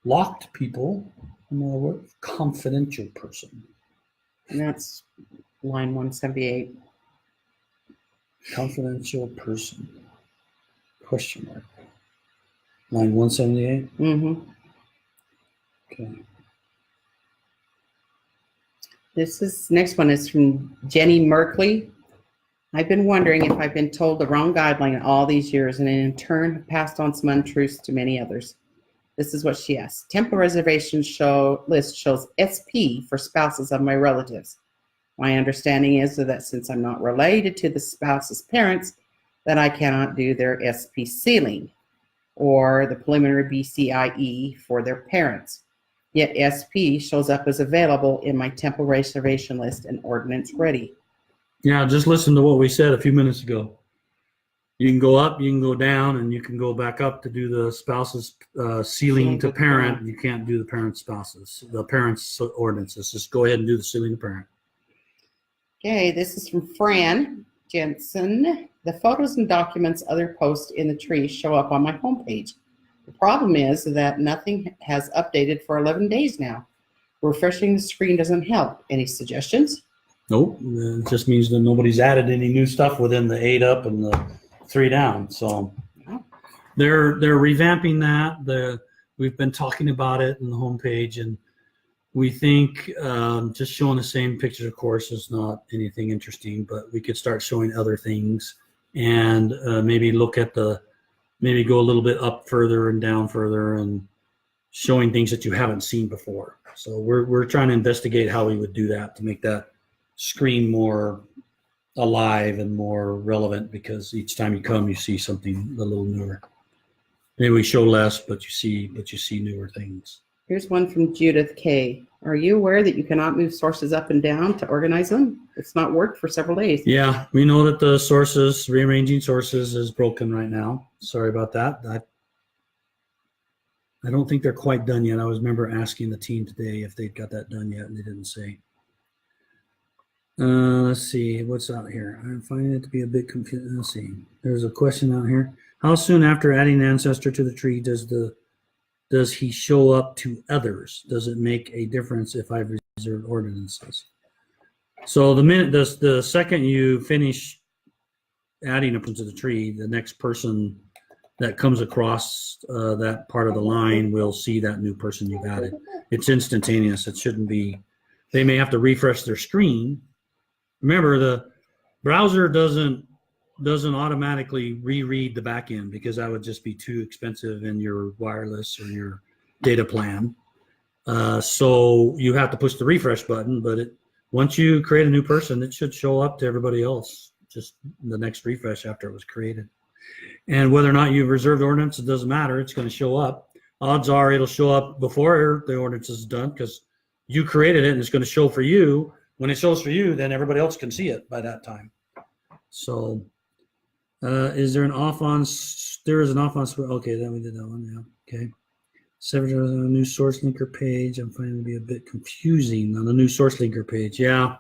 locked people, in other words, confidential person. And that's line 178. Confidential person. Question mark. Line 178? Mm-hmm. Okay. Next one is from Jenny Merkley. I've been wondering if I've been told the wrong guideline all these years and in turn have passed on some untruths to many others. This is what she asked. Temple reservation list shows SP for spouses of my relatives. My understanding is that since I'm not related to the spouse's parents, that I cannot do their SP sealing or the preliminary BCIE for their parents. Yet SP shows up as available in my temple reservation list and Ordinance Ready. Yeah, just listen to what we said a few minutes ago. You can go up, you can go down, and you can go back up to do the spouse's sealing to parent. You can't do the parent's spouses, the parent's ordinances. Just go ahead and do the sealing to parent. Okay, this is from Fran Jensen. The photos and documents other posts in the tree show up on my homepage. The problem is that nothing has updated for 11 days now. Refreshing the screen doesn't help. Any suggestions? Nope. It just means that nobody's added any new stuff within the 8 up and the 3 down. So they're revamping that. We've been talking about it in the homepage, and we think just showing the same pictures, of course, is not anything interesting, but we could start showing other things and maybe look at maybe go a little bit up further and down further and showing things that you haven't seen before. So we're trying to investigate how we would do that to make that screen more alive and more relevant, because each time you come, you see something a little newer. Maybe we show less, but you see newer things. Here's one from Judith K. Are you aware that you cannot move sources up and down to organize them? It's not worked for several days. Yeah, we know that the sources, rearranging sources, is broken right now. Sorry about that. I don't think they're quite done yet. I was remember asking the team today if they'd got that done yet, and they didn't say. Let's see what's out here. I'm finding it to be a bit confusing. Let's see. There's a question out here. How soon after adding an ancestor to the tree does he show up to others? Does it make a difference if I've reserved ordinances? So the second you finish adding a person to the tree, the next person that comes across that part of the line will see that new person you've added. It's instantaneous. It shouldn't be. They may have to refresh their screen. Remember, the browser doesn't automatically reread the back end, because that would just be too expensive in your wireless or your data plan. So you have to push the refresh button, but once you create a new person, it should show up to everybody else, just the next refresh after it was created. And whether or not you've reserved ordinance, it doesn't matter. It's going to show up. Odds are it'll show up before the ordinance is done, because you created it and it's going to show for you. When it shows for you, then everybody else can see it by that time. So is there an off-on? There is an off-on. Okay, then we did that one. Yeah. Okay. Separate on a new source linker page. I'm finding it to be a bit confusing on the new source linker page. Yeah.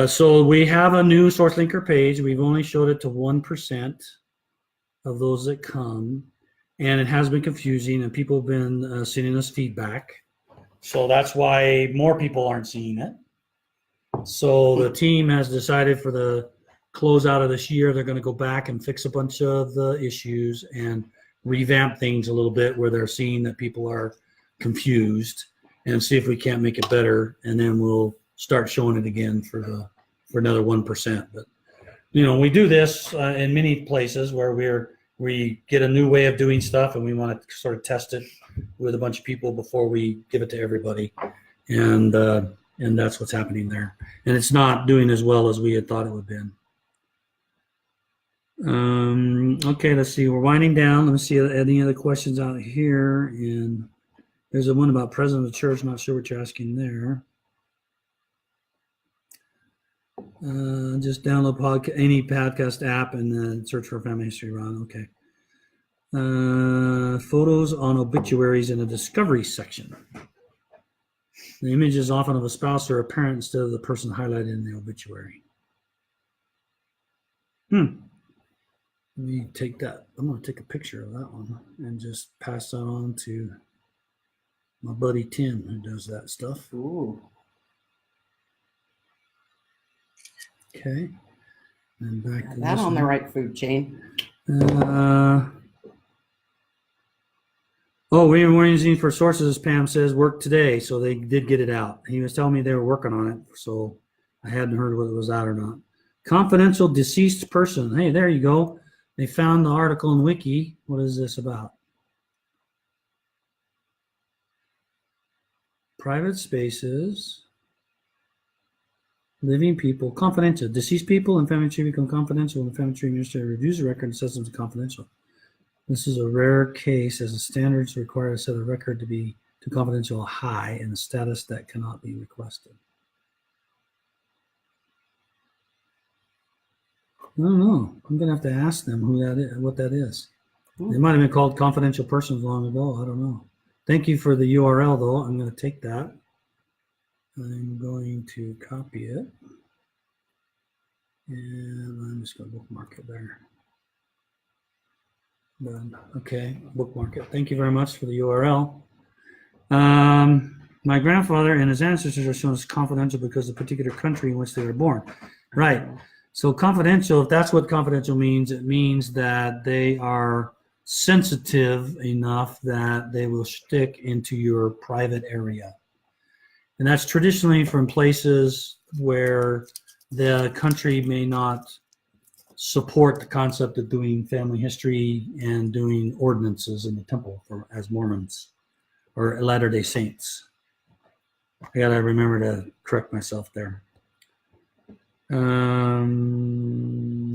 So we have a new source linker page. We've only showed it to 1% of those that come, and it has been confusing, and people have been sending us feedback. So that's why more people aren't seeing it. So the team has decided for the closeout of this year, they're going to go back and fix a bunch of the issues and revamp things a little bit where they're seeing that people are confused, and see if we can't make it better. And then we'll start showing it again for another 1%. But we do this in many places where we get a new way of doing stuff, and we want to sort of test it with a bunch of people before we give it to everybody. And that's what's happening there. And it's not doing as well as we had thought it would be. Okay, let's see. We're winding down. Let me see any other questions out here. And there's one about president of the church. Not sure what you're asking there. Just download any podcast app and then search for Family History Ron. Okay. Photos on obituaries in the discovery section. The image is often of a spouse or a parent instead of the person highlighted in the obituary. Let me take that. I'm going to take a picture of that one and just pass that on to my buddy Tim, who does that stuff. Ooh. Okay. And back to that on the right food chain. We were using for sources, Pam says, work today. So they did get it out. He was telling me they were working on it. So I hadn't heard whether it was out or not. Confidential deceased person. Hey, there you go. They found the article in Wiki. What is this about? Private spaces. Living people. Confidential. Deceased people and family tree become confidential when the family tree administrator reviews the record and says it's confidential. This is a rare case, as the standards require a set of record to be too confidential high and a status that cannot be requested. I don't know. I'm going to have to ask them who that is, what that is. They might have been called confidential persons long ago. I don't know. Thank you for the URL, though. I'm going to take that. I'm going to copy it. And I'm just going to bookmark it there. Done. Okay, bookmark it. Thank you very much for the URL. My grandfather and his ancestors are shown as confidential because of the particular country in which they were born. Right. So confidential, if that's what confidential means, it means that they are sensitive enough that they will stick into your private area. And that's traditionally from places where the country may not support the concept of doing family history and doing ordinances in the temple as Mormons or Latter-day Saints. I gotta remember to correct myself there.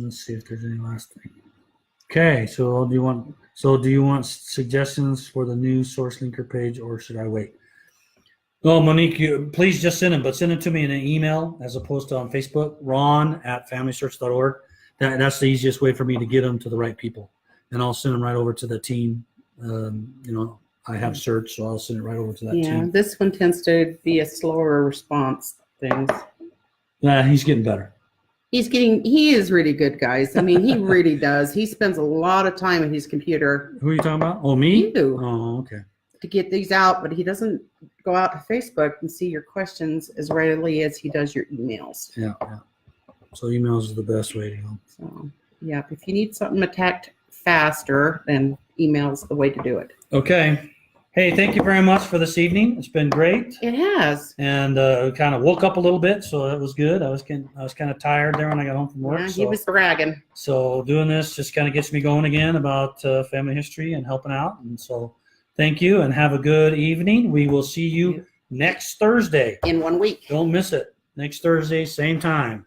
Let's see if there's any last thing. Okay, so do you want suggestions for the new source linker page, or should I wait? Oh, Monique, please just send them, but send them to me in an email as opposed to on Facebook. Ron@FamilySearch.org. That's the easiest way for me to get them to the right people, and I'll send them right over to the team. I have search, so I'll send it right over to that team. Yeah, this one tends to be a slower response things. He's getting better. He is really good, guys. I mean, he really does. He spends a lot of time at his computer. Who are you talking about? Oh, me? You. Oh, okay. To get these out, but he doesn't go out to Facebook and see your questions as readily as he does your emails. Yeah. So emails is the best way to go. So, yeah, if you need something attacked faster, then email is the way to do it. Okay. Hey, thank you very much for this evening. It's been great. It has. And kind of woke up a little bit, so that was good. I was kind of tired there when I got home from work. Yeah, he was bragging. So doing this just kind of gets me going again about family history and helping out. And so thank you, and have a good evening. We will see you next Thursday. In 1 week. Don't miss it. Next Thursday, same time.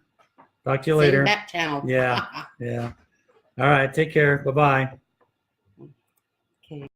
Talk to you later. Same back channel. Yeah. All right. Take care. Bye-bye.